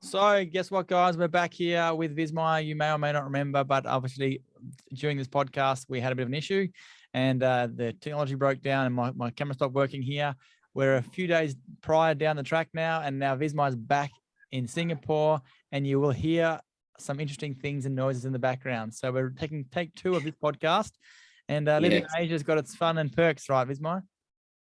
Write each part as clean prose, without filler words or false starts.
So guess what, guys? We're back here with Vismai. You may or may not remember, but obviously during this podcast, we had a bit of an issue and the technology broke down and my camera stopped working here. We're a few days prior down the track now, and now Vismai's back in Singapore, and you will hear some interesting things and noises in the background. So we're taking take 2 of this podcast, and living in Asia's got its fun and perks, right, Vismai?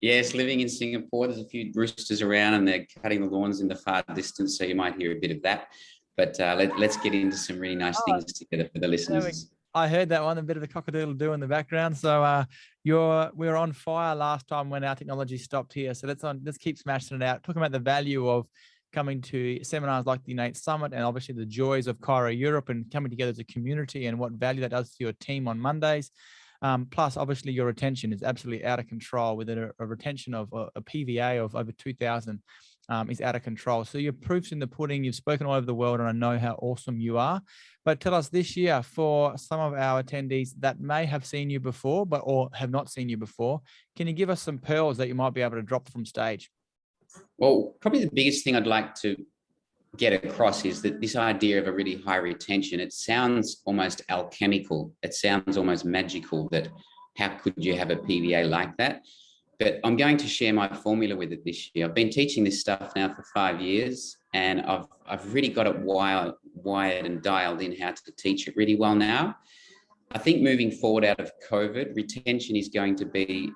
Yes, living in Singapore, there's a few roosters around and they're cutting the lawns in the far distance, so you might hear a bit of that. But let's get into some really nice things together for the listeners. I heard that one, a bit of a cock-a-doodle-doo in the background. So we were on fire last time when our technology stopped here. So let's keep smashing it out, talking about the value of coming to seminars like the IN8 Summit, and obviously the joys of Cairo, Europe, and coming together as a community and what value that does to your team on Mondays. Plus, obviously, your retention is absolutely out of control with a retention of a PVA of over 2,000 is out of control. So your proof's in the pudding. You've spoken all over the world, and I know how awesome you are. But tell us this year, for some of our attendees that may have seen you before, or have not seen you before, can you give us some pearls that you might be able to drop from stage? Well, probably the biggest thing I'd like to get across is that this idea of a really high retention, it sounds almost alchemical. It sounds almost magical, that how could you have a PVA like that? But I'm going to share my formula with it this year. I've been teaching this stuff now for 5 years, and I've really got it wired and dialed in how to teach it really well now. I think moving forward out of COVID, retention is going to be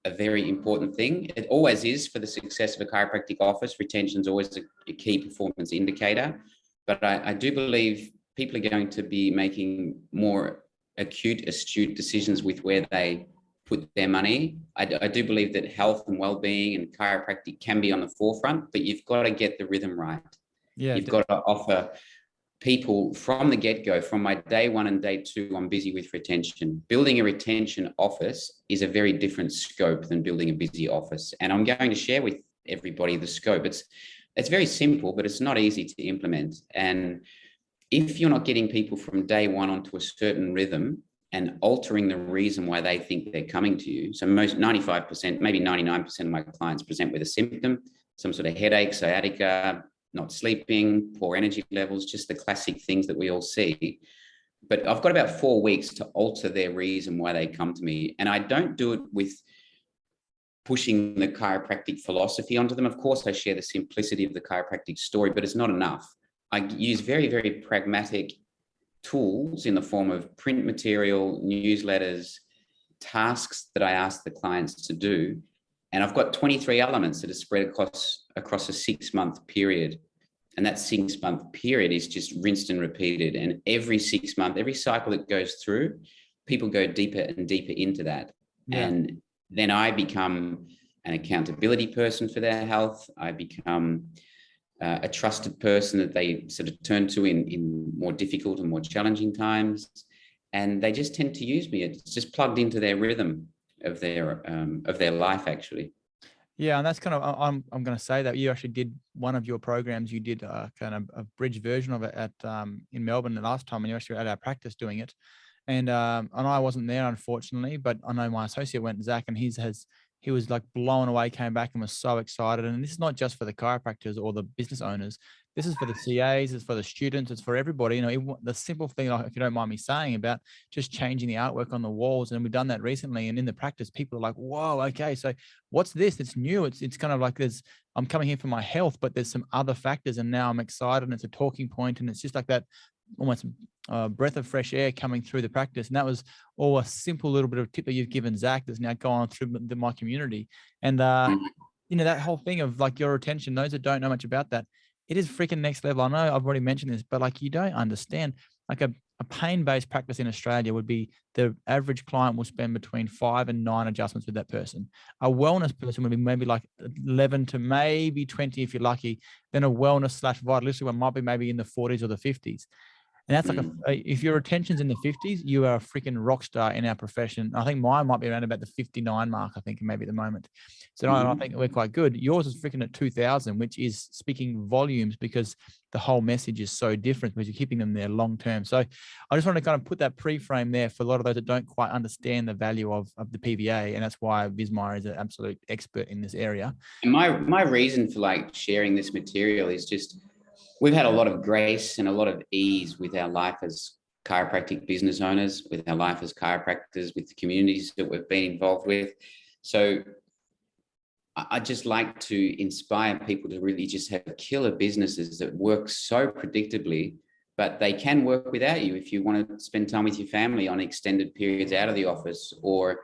a very important thing. It always is for the success of a chiropractic office. Retention is always a key performance indicator. But I do believe people are going to be making more acute, astute decisions with where they put their money. I do believe that health and well-being and chiropractic can be on the forefront, but you've got to get the rhythm right. Yeah, you've got to offer people from the get-go, from my day 1 and day 2, I'm busy with retention. Building a retention office is a very different scope than building a busy office. And I'm going to share with everybody the scope. It's very simple, but it's not easy to implement. And if you're not getting people from day 1 onto a certain rhythm and altering the reason why they think they're coming to you. So most 95%, maybe 99% of my clients present with a symptom, some sort of headache, sciatica, not sleeping, poor energy levels, just the classic things that we all see. But I've got about 4 weeks to alter their reason why they come to me. And I don't do it with pushing the chiropractic philosophy onto them. Of course, I share the simplicity of the chiropractic story, but it's not enough. I use very, very pragmatic tools in the form of print material, newsletters, tasks that I ask the clients to do. And I've got 23 elements that are spread across a 6-month period. And that 6-month period is just rinsed and repeated. And every 6 months, every cycle that goes through, people go deeper and deeper into that. Yeah. And then I become an accountability person for their health. I become a trusted person that they sort of turn to in more difficult and more challenging times. And they just tend to use me. It's just plugged into their rhythm of their life, actually. Yeah, and that's kind of, I'm going to say that you actually did one of your programs. You did kind of a bridge version of it at in Melbourne the last time, and you actually had our practice doing it. And I wasn't there, unfortunately, but I know my associate went, Zach, and he was like blown away, came back and was so excited. And this is not just for the chiropractors or the business owners. This is for the CAs, it's for the students, it's for everybody. You know, the simple thing, like, if you don't mind me saying, about just changing the artwork on the walls. And we've done that recently. And in the practice, people are like, whoa, okay, so what's this? It's new. It's kind of like I'm coming here for my health, but there's some other factors. And now I'm excited, and it's a talking point. And it's just like that almost breath of fresh air coming through the practice. And that was all a simple little bit of tip that you've given Zach that's now gone through my community. And, you know, that whole thing of like your retention, those that don't know much about that, it is freaking next level. I know I've already mentioned this, but like, you don't understand, like a pain-based practice in Australia would be the average client will spend between 5 and 9 adjustments with that person. A wellness person would be maybe like 11 to maybe 20 if you're lucky. Then a wellness/vitalistic one might be maybe in the 40s or the 50s. And that's like if your retention's in the 50s, you are a freaking rock star in our profession. I think mine might be around about the 59 mark, I think, maybe at the moment. So I think we're quite good. Yours is freaking at 2000, which is speaking volumes, because the whole message is so different, because you're keeping them there long term. So I just want to kind of put that pre-frame there for a lot of those that don't quite understand the value of the PVA. And that's why Vismai is an absolute expert in this area. And my reason for like sharing this material is just, We've had a lot of grace and a lot of ease with our life as chiropractic business owners, with our life as chiropractors, with the communities that we've been involved with. So I just like to inspire people to really just have killer businesses that work so predictably, but they can work without you if you want to spend time with your family on extended periods out of the office, or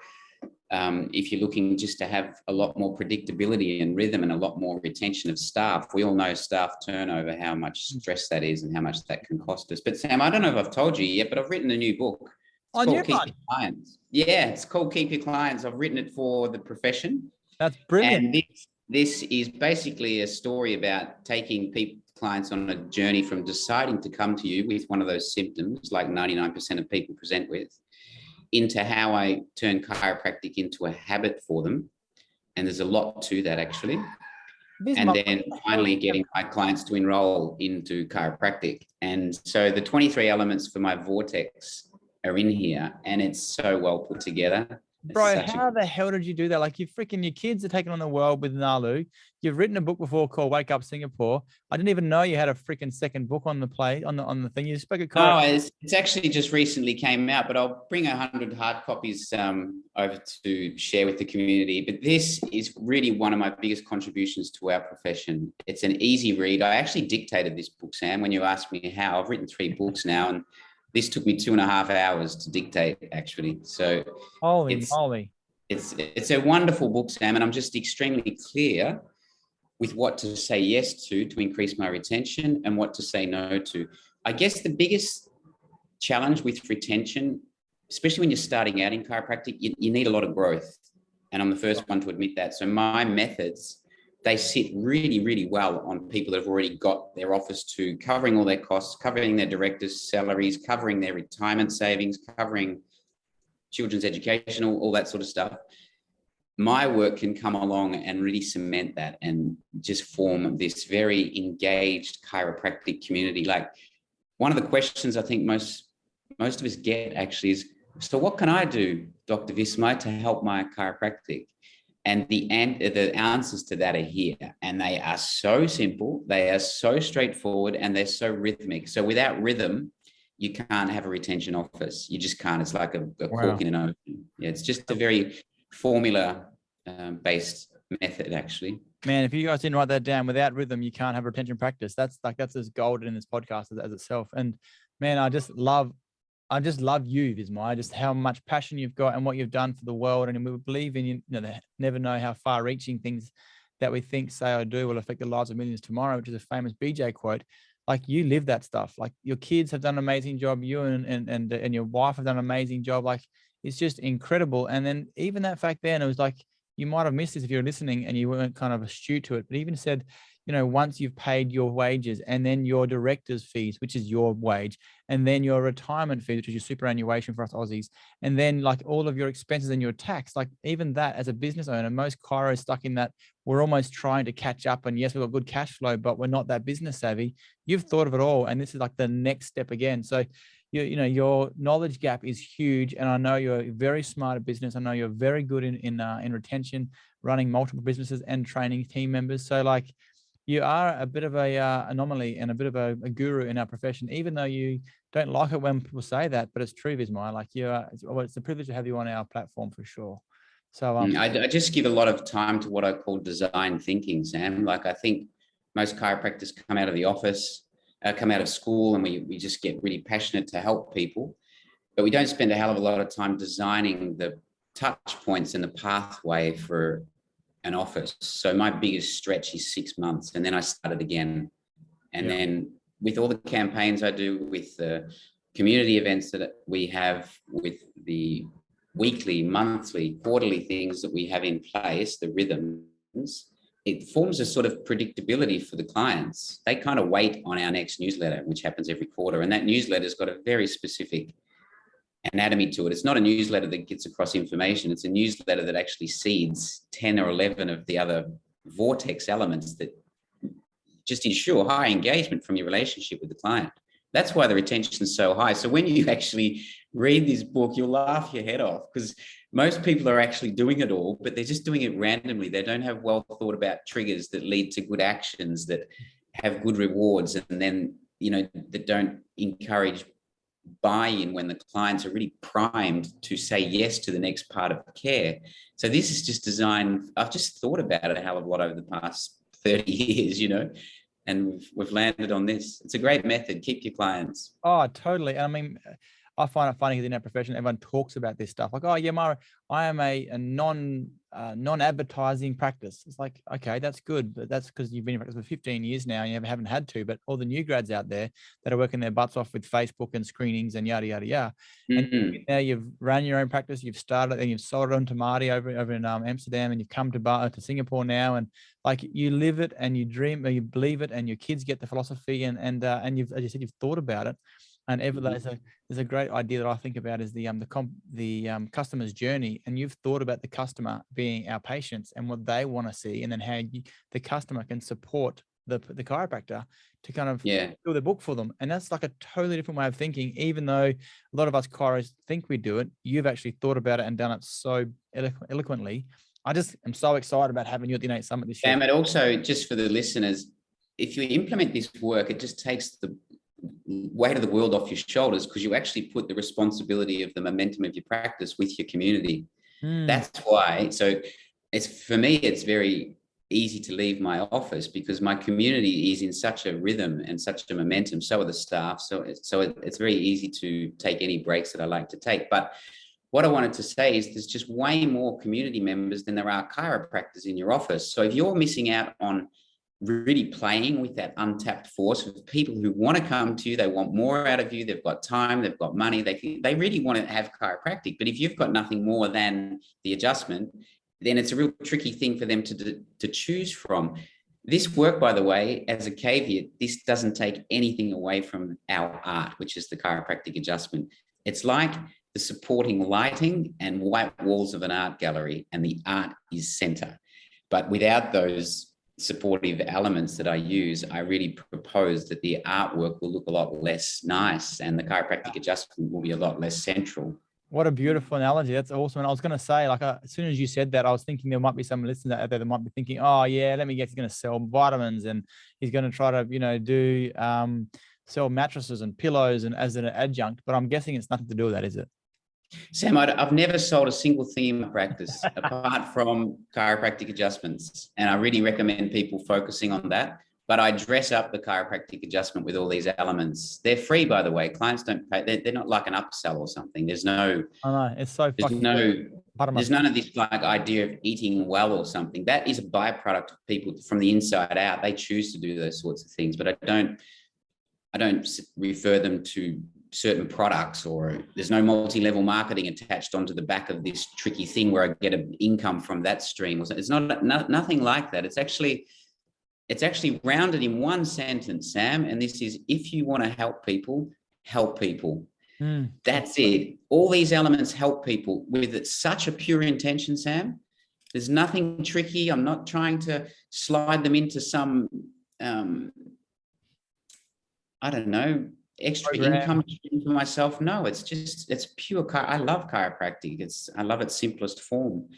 if you're looking just to have a lot more predictability and rhythm and a lot more retention of staff. We all know staff turnover, how much stress that is and how much that can cost us. But Sam, I don't know if I've told you yet, but I've written a new book. It's called Keep Your Clients. Yeah, it's called Keep Your Clients. I've written it for the profession. That's brilliant. And this is basically a story about taking clients on a journey from deciding to come to you with one of those symptoms, like 99% of people present with, into how I turn chiropractic into a habit for them. And there's a lot to that, actually. And then finally getting my clients to enroll into chiropractic. And so the 23 elements for my vortex are in here, and it's so well put together. Bro, how the hell did you do that? Like, your kids are taking on the world with Nalu. You've written a book before called Wake Up Singapore. I didn't even know you had a freaking second book on the on the thing. You spoke at No, it's actually just recently came out, but I'll bring 100 hard copies over to share with the community. But this is really one of my biggest contributions to our profession. It's an easy read. I actually dictated this book, Sam, when you asked me how. I've written 3 books now, and this took me 2.5 hours to dictate, actually. So holy moly. It's a wonderful book, Sam, and I'm just extremely clear with what to say yes to increase my retention and what to say no to. I guess the biggest challenge with retention, especially when you're starting out in chiropractic, you need a lot of growth. And I'm the first one to admit that. So my methods, they sit really, really well on people that have already got their office to covering all their costs, covering their directors' salaries, covering their retirement savings, covering children's education, all that sort of stuff. My work can come along and really cement that and just form this very engaged chiropractic community. Like, one of the questions I think most of us get actually is, so what can I do, Dr. Vismai, to help my chiropractic? And the answers to that are here, and they are so simple, they are so straightforward, and they're so rhythmic. So without rhythm, you can't have a retention office. You just can't. It's like a cork in an ocean. Yeah, it's just a very formula-based method, actually. Man, if you guys didn't write that down, without rhythm, you can't have retention practice. That's as golden in this podcast as itself. And man, I just love you, Vismai, just how much passion you've got and what you've done for the world. And we believe in you. Never know how far-reaching things that we think, say, or do will affect the lives of millions tomorrow, which is a famous BJ quote. Like, you live that stuff. Like, your kids have done an amazing job. You and your wife have done an amazing job. Like, it's just incredible. And then even that fact there, and it was like, you might have missed this if you're listening and you weren't kind of astute to it, but even said, once you've paid your wages and then your director's fees, which is your wage, and then your retirement fee, which is your superannuation for us Aussies, and then like all of your expenses and your tax, like even that, as a business owner, most chiro is stuck in that we're almost trying to catch up. And yes, we've got good cash flow, but we're not that business savvy. You've thought of it all. And this is like the next step again. So your knowledge gap is huge. And I know you're very smart at business. I know you're very good in retention, running multiple businesses and training team members. So like, you are a bit of a anomaly and a bit of a guru in our profession, even though you don't like it when people say that, but it's true, Vismai. Like, it's a privilege to have you on our platform for sure. So I just give a lot of time to what I call design thinking, Sam. Like, I think most chiropractors come out of the office, come out of school, and we just get really passionate to help people, but we don't spend a hell of a lot of time designing the touch points and the pathway for an office. So my biggest stretch is 6 months, and then I started again. And then with all the campaigns I do, with the community events that we have, with the weekly, monthly, quarterly things that we have in place, the rhythms, it forms a sort of predictability for the clients. They kind of wait on our next newsletter, which happens every quarter. And that newsletter's got a very specific anatomy to it. It's not a newsletter that gets across information. It's a newsletter that actually seeds 10 or 11 of the other vortex elements that just ensure high engagement from your relationship with the client. That's why the retention is so high. So when you actually read this book, you'll laugh your head off, because most people are actually doing it all, but they're just doing it randomly. They don't have well thought about triggers that lead to good actions that have good rewards, and then, that don't encourage buy-in when the clients are really primed to say yes to the next part of care. So this is just designed, I've just thought about it a hell of a lot over the past 30 years, and we've landed on this. It's a great method. Keep your clients. Oh, totally. I mean, I find it funny in our profession, everyone talks about this stuff. Like, oh yeah, I am a non-advertising practice. It's like, okay, that's good, but that's because you've been in practice for 15 years now and you haven't had to. But all the new grads out there that are working their butts off with Facebook and screenings and yada yada yada. And now you've run your own practice, you've started and you've sold it on to Marty over in Amsterdam, and you've come to Singapore now, and like you live it and you dream or you believe it, and your kids get the philosophy, and you've, as you said, you've thought about it. And there's a great idea that I think about is the customer's journey, and you've thought about the customer being our patients and what they want to see, and then how the customer can support the chiropractor to kind of fill the book for them. And that's like a totally different way of thinking. Even though a lot of us chiros think we do it, you've actually thought about it and done it so eloquently. I just am so excited about having you at the IN8 Summit this year. And also, just for the listeners, if you implement this work, it just takes the weight of the world off your shoulders, because you actually put the responsibility of the momentum of your practice with your community. That's why. So for me, it's very easy to leave my office because my community is in such a rhythm and such a momentum. So are the staff. So it's very easy to take any breaks that I like to take. But what I wanted to say is there's just way more community members than there are chiropractors in your office. So if you're missing out on really playing with that untapped force of people who want to come to you, they want more out of you, they've got time, they've got money, they really want to have chiropractic. But if you've got nothing more than the adjustment, then it's a real tricky thing for them to choose from. This work, by the way, as a caveat, this doesn't take anything away from our art, which is the chiropractic adjustment. It's like the supporting lighting and white walls of an art gallery, and the art is center. But without those supportive elements that I use, I really propose that the artwork will look a lot less nice and the chiropractic adjustment will be a lot less central. What a beautiful analogy. That's awesome. And I was going to say, like, as soon as you said that, I was thinking there might be some listeners out there that might be thinking, oh yeah, let me guess, he's going to sell vitamins and he's going to try to, do sell mattresses and pillows and as an adjunct. But I'm guessing it's nothing to do with that, is it? Sam, I've never sold a single thing in my practice apart from chiropractic adjustments. And I really recommend people focusing on that. But I dress up the chiropractic adjustment with all these elements. They're free, by the way. Clients don't pay. They're not like an upsell or something. There's no. I know, it's so fucking. There's none of this like idea of eating well or something. That is a byproduct of people from the inside out. They choose to do those sorts of things, but I don't refer them to certain products, or there's no multi-level marketing attached onto the back of this tricky thing where I get an income from that stream. It's nothing like that. It's actually rounded in one sentence, Sam. And this is, if you want to help people, help people. That's it. All these elements help people with such a pure intention, Sam. There's nothing tricky. I'm not trying to slide them into some, I don't know, extra income stream for myself. No, it's pure. I love chiropractic. I love its simplest form.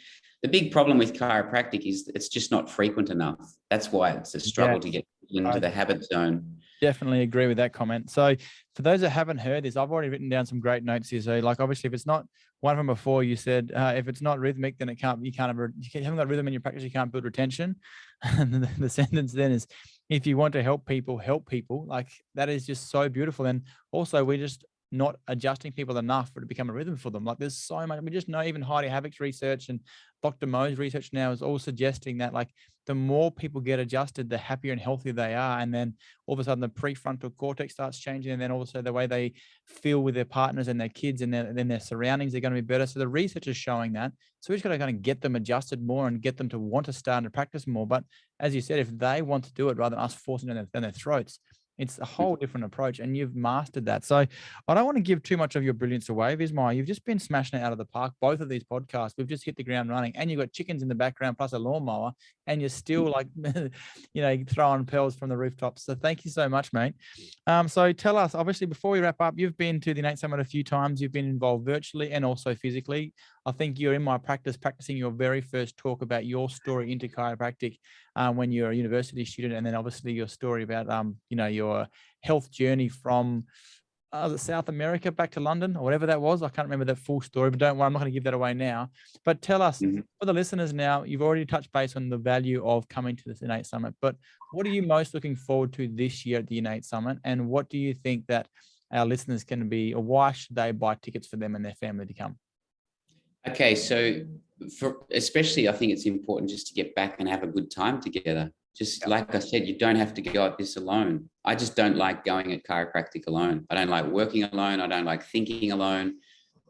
The big problem with chiropractic is it's just not frequent enough. That's why it's a struggle to get into the habit zone. Definitely agree with that comment. So for those that haven't heard this, I've already written down some great notes here. So like, obviously, if it's not one from before, you said, if it's not rhythmic, then you haven't got rhythm in your practice, you can't build retention. And the sentence then is, if you want to help people, help people. Like, that is just so beautiful. And also, we're just not adjusting people enough for it to become a rhythm for them. Like, there's so much, we just know, even Heidi Havoc's research and Dr. Mo's research now is all suggesting that, like, the more people get adjusted, the happier and healthier they are. And then all of a sudden the prefrontal cortex starts changing. And then also the way they feel with their partners and their kids and their surroundings are going to be better. So the research is showing that. So we just got to kind of get them adjusted more and get them to want to start and practice more. But as you said, if they want to do it rather than us forcing it down their throats, it's a whole different approach, and you've mastered that. So I don't want to give too much of your brilliance away, Vismai. You've just been smashing it out of the park. Both of these podcasts, we've just hit the ground running, and you've got chickens in the background plus a lawnmower, and you're still like, throwing pearls from the rooftops. So thank you so much, mate. So tell us, obviously, before we wrap up, you've been to the IN8 Summit a few times. You've been involved virtually and also physically. I think you're in my practice practicing your very first talk about your story into chiropractic when you're a university student, and then obviously your story about your health journey from South America back to London or whatever that was. I can't remember the full story, but don't worry, I'm not going to give that away now. But tell us, for the listeners now, you've already touched base on the value of coming to this IN8 Summit, but what are you most looking forward to this year at the IN8 Summit? And what do you think that our listeners can be, or why should they buy tickets for them and their family to come? Okay, so especially, I think it's important just to get back and have a good time together. Just like I said, you don't have to go at this alone. I just don't like going at chiropractic alone. I don't like working alone. I don't like thinking alone.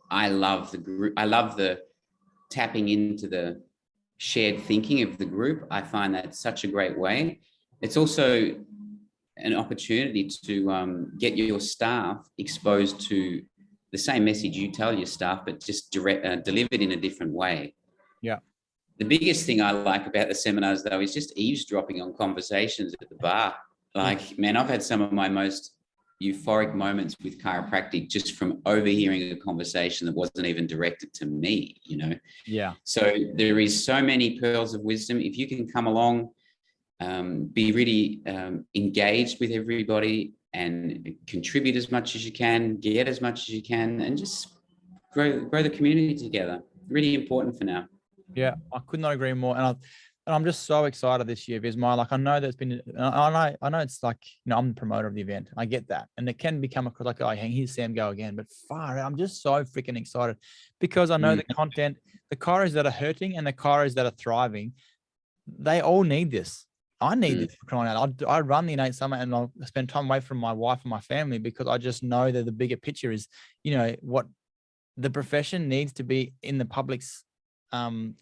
I love the group. I love the tapping into the shared thinking of the group. I find that such a great way. It's also an opportunity to get your staff exposed to the same message you tell your staff, but just delivered in a different way. Yeah. The biggest thing I like about the seminars, though, is just eavesdropping on conversations at the bar. Like, man, I've had some of my most euphoric moments with chiropractic just from overhearing a conversation that wasn't even directed to me, Yeah. So there is so many pearls of wisdom. If you can come along, be really engaged with everybody and contribute as much as you can, get as much as you can, and just grow the community together. Really important for now. Yeah, I could not agree more. And I'm just so excited this year, Vismai. Like, I know there's been, I know it's like, I'm the promoter of the event. I get that. And it can become like, oh, here's Sam go again. But far out, I'm just so freaking excited because I know the content, the chiros that are hurting and the chiros that are thriving, they all need this. I need this for crying out. I run the IN8 Summit and I'll spend time away from my wife and my family because I just know that the bigger picture is, what the profession needs to be in the public's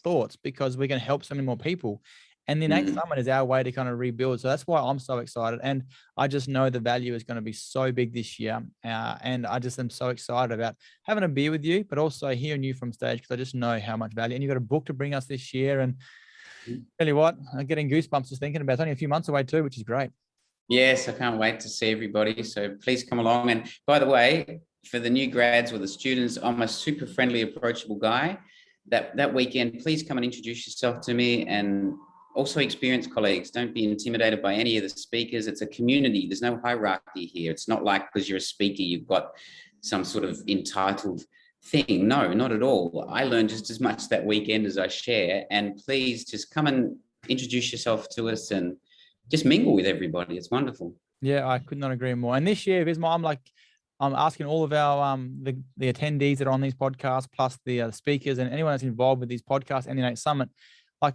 thoughts, because we're going to help so many more people. And the IN8 Summit is our way to kind of rebuild. So that's why I'm so excited. And I just know the value is going to be so big this year. And I just am so excited about having a beer with you, but also hearing you from stage, because I just know how much value. And you've got a book to bring us this year. And tell you what, I'm getting goosebumps just thinking about it. It's only a few months away too, which is great. Yes, I can't wait to see everybody. So please come along. And by the way, for the new grads or the students, I'm a super friendly, approachable guy. That weekend, please come and introduce yourself to me, and also experienced colleagues. Don't be intimidated by any of the speakers. It's a community. There's no hierarchy here. It's not like because you're a speaker, you've got some sort of entitled thing. No, not at all. I learned just as much that weekend as I share. And please just come and introduce yourself to us and just mingle with everybody. It's wonderful. Yeah, I could not agree more. And this year, Vismai, I'm asking all of our the attendees that are on these podcasts, plus the speakers and anyone that's involved with these podcasts and the IN8 Summit,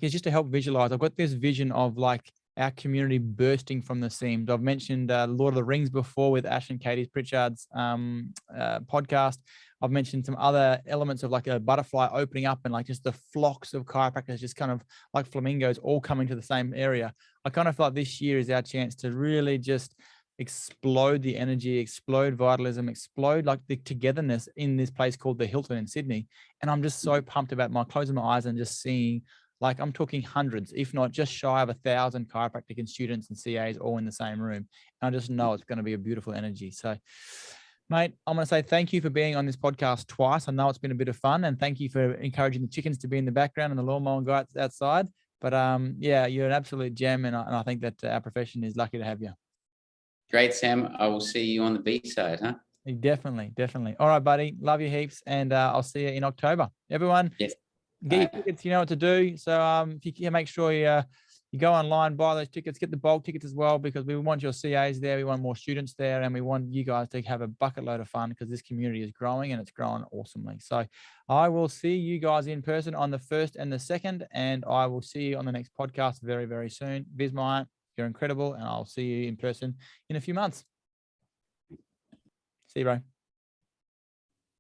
is just to help visualize. I've got this vision of our community bursting from the seams. I've mentioned Lord of the Rings before with Ash and Katie Pritchard's podcast. I've mentioned some other elements of like a butterfly opening up and just the flocks of chiropractors, just kind of like flamingos, all coming to the same area. I kind of feel like this year is our chance to really just explode the energy, explode vitalism, explode the togetherness in this place called the Hilton in Sydney. And I'm just so pumped about closing my eyes and just seeing, I'm talking hundreds, if not just shy of 1,000 chiropractic and students and CAs all in the same room. And I just know it's going to be a beautiful energy. So, mate, I'm going to say thank you for being on this podcast twice. I know it's been a bit of fun, and thank you for encouraging the chickens to be in the background and the lawnmower guy outside. But yeah, you're an absolute gem, and I think that our profession is lucky to have you. Great, Sam. I will see you on the B side, huh? Definitely. All right, buddy. Love you heaps, and I'll see you in October. Everyone, yes, get your tickets. You know what to do. So if you can make sure you go online, buy those tickets, get the bulk tickets as well, because we want your CAs there, we want more students there, and we want you guys to have a bucket load of fun, because this community is growing and it's growing awesomely. So I will see you guys in person on the 1st and the 2nd, and I will see you on the next podcast very, very soon. Vismai, you're incredible, and I'll see you in person in a few months. See you, bro.